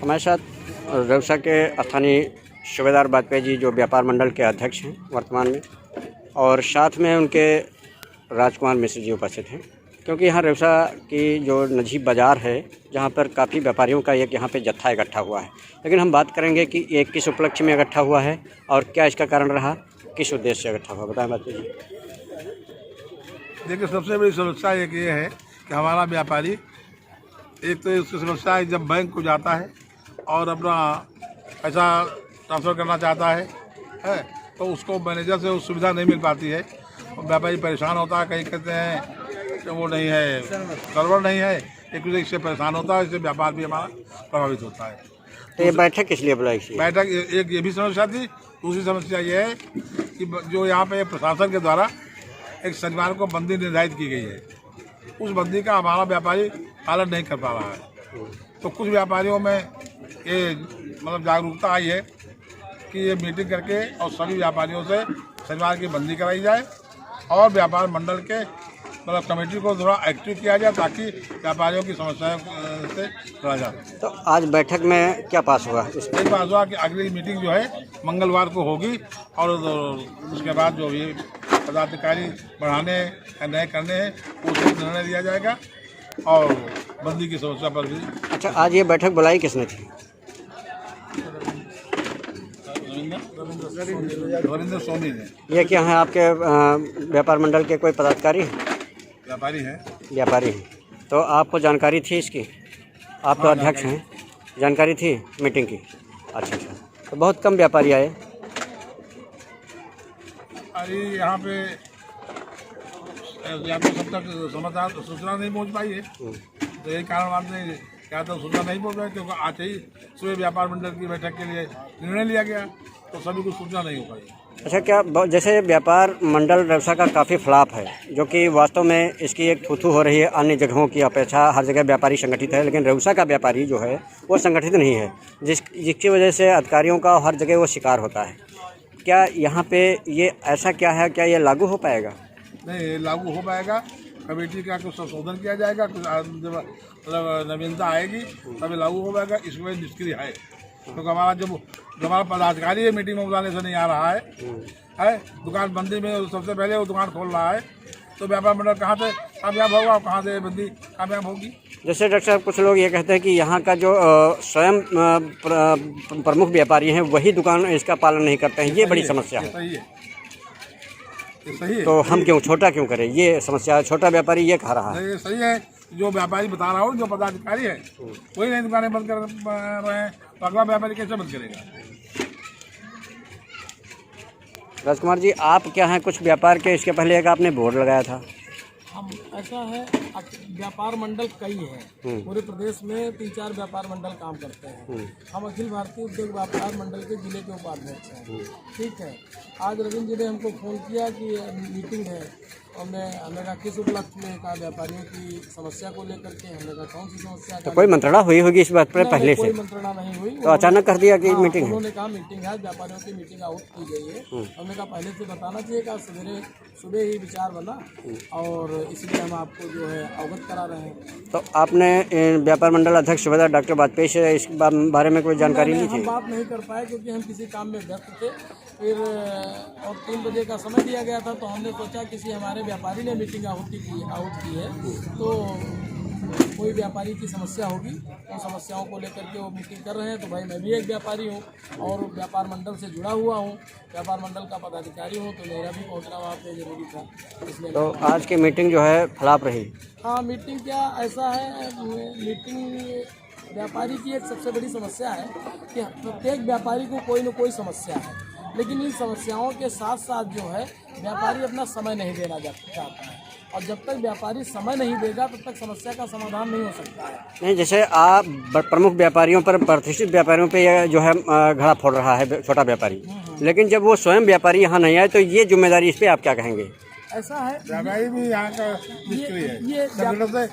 हमारे साथ रउसा के स्थानीय सूबेदार वाजपेयी जी जो व्यापार मंडल के अध्यक्ष हैं वर्तमान में, और साथ में उनके राजकुमार मिश्र जी उपस्थित हैं। क्योंकि यहाँ रउसा की जो नजीब बाज़ार है जहाँ पर काफ़ी व्यापारियों का एक यहाँ पे जत्था इकट्ठा हुआ है, लेकिन हम बात करेंगे कि ये किस उपलक्ष्य में इकट्ठा हुआ है और क्या इसका कारण रहा, किस उद्देश्य से इकट्ठा हुआ, बताएं वाजपेयी जी। देखिए, सबसे बड़ी समस्या एक ये है कि हमारा व्यापारी, एक तो उसकी समस्या है जब बैंक को जाता है और अपना पैसा ट्रांसफ़र करना चाहता है तो उसको मैनेजर से उस सुविधा नहीं मिल पाती है। व्यापारी परेशान होता है, कहीं कहते हैं कि वो नहीं है, सर्वर नहीं है, एक दूसरे से परेशान होता है, इससे व्यापार भी हमारा प्रभावित होता है। तो ये बैठक किस लिए बुलाई थी? बैठक एक ये भी समस्या थी। दूसरी समस्या ये है कि जो यहाँ पे प्रशासन के द्वारा एक शनिवार को बंदी निर्धारित की गई है, उस बंदी का हमारा व्यापारी पालन नहीं कर पा रहा है। तो कुछ व्यापारियों में ये मतलब जागरूकता आई है कि ये मीटिंग करके और सभी व्यापारियों से शनिवार की बंदी कराई जाए और व्यापार मंडल के मतलब कमेटी को थोड़ा एक्टिव किया जाए ताकि व्यापारियों की समस्याओं से लड़ा जाए। तो आज बैठक में क्या पास हुआ? एक बात हुआ कि अगली मीटिंग जो है मंगलवार को होगी और उसके बाद जो भी पदाधिकारी बढ़ाने या नए करने हैं उसको निर्णय दिया जाएगा और बंदी की समस्या पर भी। अच्छा, आज ये बैठक बुलाई किसने थी? रविंद्र सोनी ने। ये क्या है, आपके व्यापार मंडल के कोई पदाधिकारी हैं? व्यापारी हैं। व्यापारी हैं। तो आपको जानकारी थी इसकी? आप तो अध्यक्ष हैं, जानकारी थी मीटिंग की? अच्छा, तो बहुत कम व्यापारी आए। अरे यहाँ पे या तो सब तक समाचार सूचना नहीं पहुँच पाई है, तो यही कारण बात नहीं, क्या तो सूचना नहीं पहुँच पाई क्योंकि आज ही सुबह व्यापार मंडल की बैठक के लिए निर्णय लिया गया तो सभी को सूचना नहीं हो पाई। अच्छा, क्या जैसे व्यापार मंडल रउसा का काफ़ी फ्लॉप है, जो कि वास्तव में इसकी एक थू हो रही है अन्य जगहों की अपेक्षा, हर जगह व्यापारी संगठित है, लेकिन रउसा का व्यापारी जो है वो संगठित नहीं है, जिसकी वजह से अधिकारियों का हर जगह वो शिकार होता है। क्या यहाँ पे ये ऐसा क्या है, क्या ये लागू हो पाएगा? नहीं, लागू हो पाएगा। कमेटी का कुछ संशोधन किया जाएगा, कुछ मतलब नवीनता आएगी तभी लागू हो पाएगा। इसमें निष्क्रिय है क्योंकि हमारा जो हमारा पदाधिकारी है मीटिंग में बुलाने से नहीं आ रहा है। दुकान बंदी में सबसे पहले वो दुकान खोल रहा है, तो व्यापार मंडल कहाँ से कामयाब होगा और कहाँ से बंदी कामयाब होगी? जैसे डॉक्टर साहब, कुछ लोग ये कहते हैं कि यहाँ का जो स्वयं प्रमुख व्यापारी हैं वही दुकान इसका पालन नहीं करते हैं, ये बड़ी समस्या है। सही है। तो हम क्यों छोटा क्यों करें, ये समस्या छोटा व्यापारी ये कह रहा है। ये सही है, जो व्यापारी बता रहा हो, जो पदाधिकारी है वही नहीं दुकानें बंद कर रहे हैं, तो अगला व्यापारी कैसे बंद करेगा? राजकुमार जी, आप क्या हैं कुछ व्यापार के, इसके पहले एक आपने बोर्ड लगाया था? हम ऐसा है, व्यापार मंडल कई हैं, पूरे प्रदेश में 3-4 व्यापार मंडल काम करते हैं। हम अखिल भारतीय उद्योग व्यापार मंडल के जिले के उपाध्यक्ष हैं। ठीक है, आज रविंद्र जी ने हमको फ़ोन किया कि मीटिंग है, हमने कहा किस उपलक्ष्य में, कहा व्यापारियों की समस्या को लेकर के। हमने कहा कौन सी समस्या? तो कोई मंत्रणा हुई होगी इस बात पर पहले से? कोई मंत्रणा नहीं हुई, तो अचानक कर दिया कि मीटिंग है? उन्होंने कहा मीटिंग है, व्यापारियों की मीटिंग आउट की गई है। हमने कहा पहले से बताना चाहिए, कहा सुबह ही विचार बना और इसलिए हम आपको जो है अवगत करा रहे हैं। तो आपने व्यापार मंडल अध्यक्ष सूबेदार डॉक्टर वाजपेयी से इस बारे में कोई जानकारी ली थी? हम बात नहीं कर पाए क्योंकि हम किसी काम में व्यस्त थे। फिर और 3 बजे का समय दिया गया था, तो हमने सोचा किसी हमारे व्यापारी ने मीटिंग आउट की है, तो कोई व्यापारी की समस्या होगी, उन समस्याओं को लेकर के वो मीटिंग कर रहे हैं। तो भाई मैं भी एक व्यापारी हूँ और व्यापार मंडल से जुड़ा हुआ हूँ, व्यापार मंडल का पदाधिकारी हूँ, तो मेरा भी पहुँचना वहाँ पे जरूरी था, इसलिए। तो आज की मीटिंग जो है फ्लॉप रही? हाँ, मीटिंग क्या ऐसा है, मीटिंग व्यापारी की एक सबसे बड़ी समस्या है कि प्रत्येक व्यापारी को कोई न कोई समस्या है, लेकिन इन समस्याओं के साथ साथ जो है व्यापारी अपना समय नहीं देना चाहता है, और जब तक व्यापारी समय नहीं देगा तब तक समस्या का समाधान नहीं हो सकता है। नहीं, जैसे आप प्रमुख व्यापारियों पर, प्रतिष्ठित व्यापारियों पे ये जो है घड़ा फोड़ रहा है छोटा व्यापारी, लेकिन जब वो स्वयं व्यापारी यहाँ नहीं आए तो ये जिम्मेदारी, इस पर आप क्या कहेंगे? ऐसा है, व्यापारी भी यहाँ का निष्क्रिय है, ये संगठन से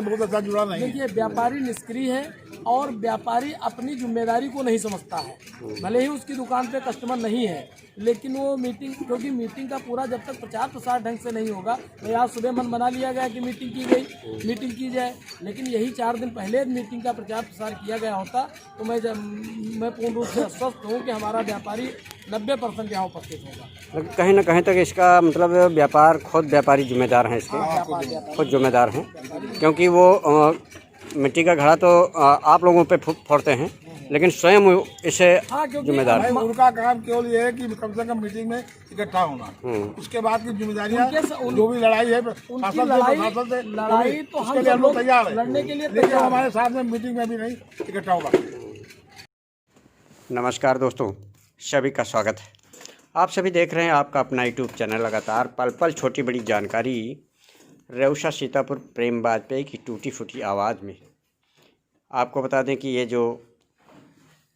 बहुत अच्छा जुड़ा नहीं। देखिए, व्यापारी निष्क्रिय है, और व्यापारी अपनी जिम्मेदारी को नहीं समझता है। भले ही उसकी दुकान पे कस्टमर नहीं है, लेकिन वो मीटिंग, क्योंकि मीटिंग का पूरा जब तक प्रचार प्रसार ढंग से नहीं होगा, तो आज सुबह मन बना लिया गया कि मीटिंग की गई, मीटिंग की जाए, लेकिन यही 4 दिन पहले मीटिंग का प्रचार प्रसार किया गया होता तो मैं पूर्ण रूप से आश्वस्त हूँ कि हमारा व्यापारी 90% यहाँ उपस्थित होगा। कहीं ना कहीं तक इसका मतलब व्यापार, खुद व्यापारी जिम्मेदार हैं इसके, खुद जिम्मेदार हैं, क्योंकि वो मिट्टी का घड़ा तो आप लोगों पे फोड़ते हैं, लेकिन स्वयं इसे जिम्मेदार है। उनका काम केवल ये है कि कम से कम मीटिंग में इकट्ठा होना, उसके बाद की जिम्मेदारियां, जो भी लड़ाई है लड़ाई तो हम लोग तैयार है लड़ने के लिए, लेकिन हमारे साथ में मीटिंग में भी नहीं इकट्ठा होगा। नमस्कार दोस्तों, सभी का स्वागत है। आप सभी देख रहे हैं आपका अपना यूट्यूब चैनल लगातार पल पल छोटी बड़ी जानकारी, रेउसा सीतापुर प्रेम वाजपेयी की टूटी फूटी आवाज़ में। आपको बता दें कि ये जो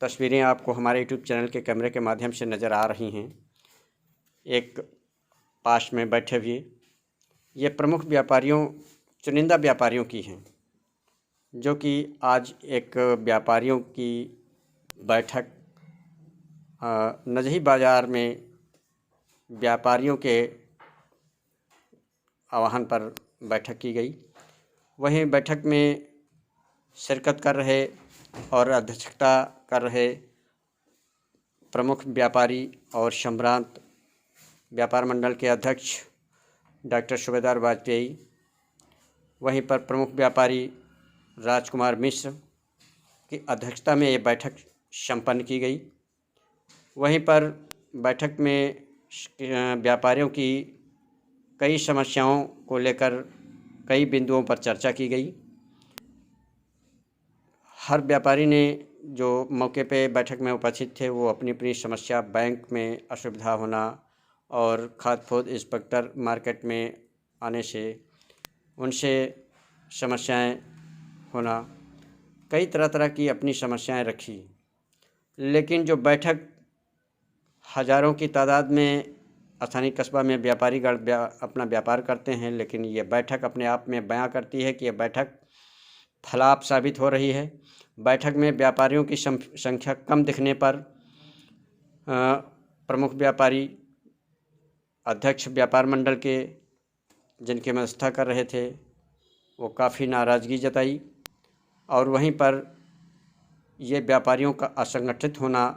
तस्वीरें आपको हमारे यूट्यूब चैनल के कैमरे के माध्यम से नज़र आ रही हैं, एक पास में बैठे हुए ये प्रमुख व्यापारियों, चुनिंदा व्यापारियों की हैं, जो कि आज एक व्यापारियों की बैठक नजही बाज़ार में व्यापारियों के आह्वान पर बैठक की गई। वहीं बैठक में शिरकत कर रहे और अध्यक्षता कर रहे प्रमुख व्यापारी और सम्रांत व्यापार मंडल के अध्यक्ष डॉक्टर सूबेदार वाजपेयी, वहीं पर प्रमुख व्यापारी राजकुमार मिश्र की अध्यक्षता में ये बैठक संपन्न की गई। वहीं पर बैठक में व्यापारियों की कई समस्याओं को लेकर कई बिंदुओं पर चर्चा की गई। हर व्यापारी ने जो मौके पे बैठक में उपस्थित थे वो अपनी अपनी समस्या, बैंक में असुविधा होना और खाद फूड इंस्पेक्टर मार्केट में आने से उनसे समस्याएं होना, कई तरह तरह की अपनी समस्याएं रखी। लेकिन जो बैठक हज़ारों की तादाद में स्थानीय कस्बा में व्यापारीगण अपना व्यापार करते हैं, लेकिन ये बैठक अपने आप में बयां करती है कि ये बैठक फलाप साबित हो रही है। बैठक में व्यापारियों की संख्या कम दिखने पर प्रमुख व्यापारी, अध्यक्ष व्यापार मंडल के जिनकी मध्यस्थता कर रहे थे, वो काफ़ी नाराज़गी जताई और वहीं पर ये व्यापारियों का असंगठित होना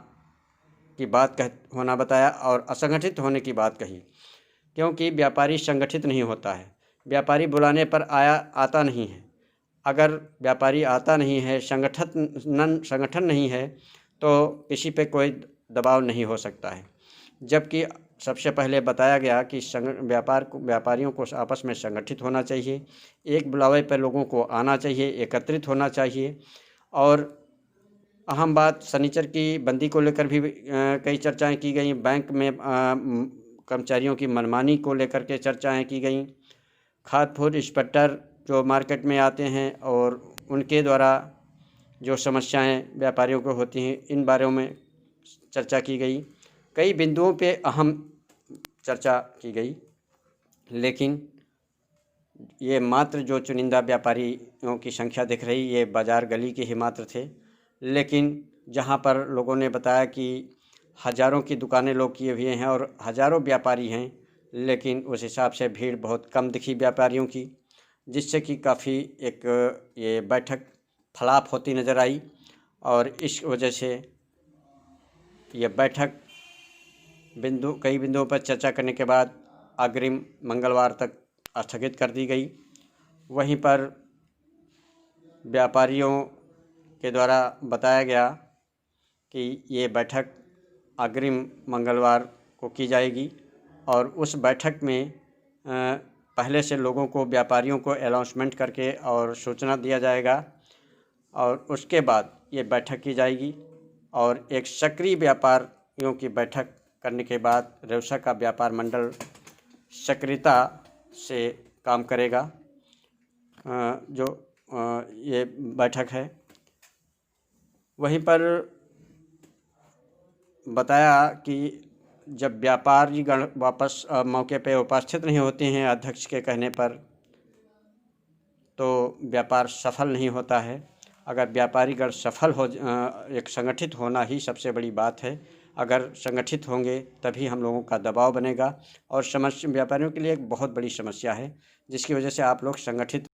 की बात होना बताया और असंगठित होने की बात कही, क्योंकि व्यापारी संगठित नहीं होता है। व्यापारी बुलाने पर आता नहीं है। अगर व्यापारी आता नहीं है, संगठन नहीं है, तो किसी पे कोई दबाव नहीं हो सकता है। जबकि सबसे पहले बताया गया कि व्यापारियों को आपस में संगठित होना चाहिए, एक बुलावे पर लोगों को आना चाहिए, एकत्रित होना चाहिए। और अहम बात सनीचर की बंदी को लेकर भी कई चर्चाएं की गई। बैंक में कर्मचारियों की मनमानी को लेकर के चर्चाएं की गई। खाद फूड इंस्पेक्टर जो मार्केट में आते हैं और उनके द्वारा जो समस्याएं व्यापारियों को होती हैं, इन बारे में चर्चा की गई। कई बिंदुओं पे अहम चर्चा की गई, लेकिन ये मात्र जो चुनिंदा व्यापारियों की संख्या दिख रही, ये बाज़ार गली के ही मात्र थे। लेकिन जहाँ पर लोगों ने बताया कि हज़ारों की दुकानें लोग किए हुए हैं और हज़ारों व्यापारी हैं, लेकिन उस हिसाब से भीड़ बहुत कम दिखी व्यापारियों की, जिससे कि काफ़ी एक ये बैठक फलाप होती नज़र आई। और इस वजह से ये बैठक कई बिंदुओं पर चर्चा करने के बाद अग्रिम मंगलवार तक स्थगित कर दी गई। वहीं पर व्यापारियों के द्वारा बताया गया कि ये बैठक अग्रिम मंगलवार को की जाएगी और उस बैठक में पहले से लोगों को, व्यापारियों को अनाउंसमेंट करके और सूचना दिया जाएगा और उसके बाद ये बैठक की जाएगी। और एक सक्रिय व्यापारियों की बैठक करने के बाद रेउसा का व्यापार मंडल सक्रियता से काम करेगा। जो ये बैठक है, वहीं पर बताया कि जब व्यापारीगण वापस मौके पे उपस्थित नहीं होते हैं अध्यक्ष के कहने पर, तो व्यापार सफल नहीं होता है। अगर व्यापारीगण सफल हो एक संगठित होना ही सबसे बड़ी बात है। अगर संगठित होंगे तभी हम लोगों का दबाव बनेगा और समस्या व्यापारियों के लिए एक बहुत बड़ी समस्या है, जिसकी वजह से आप लोग संगठित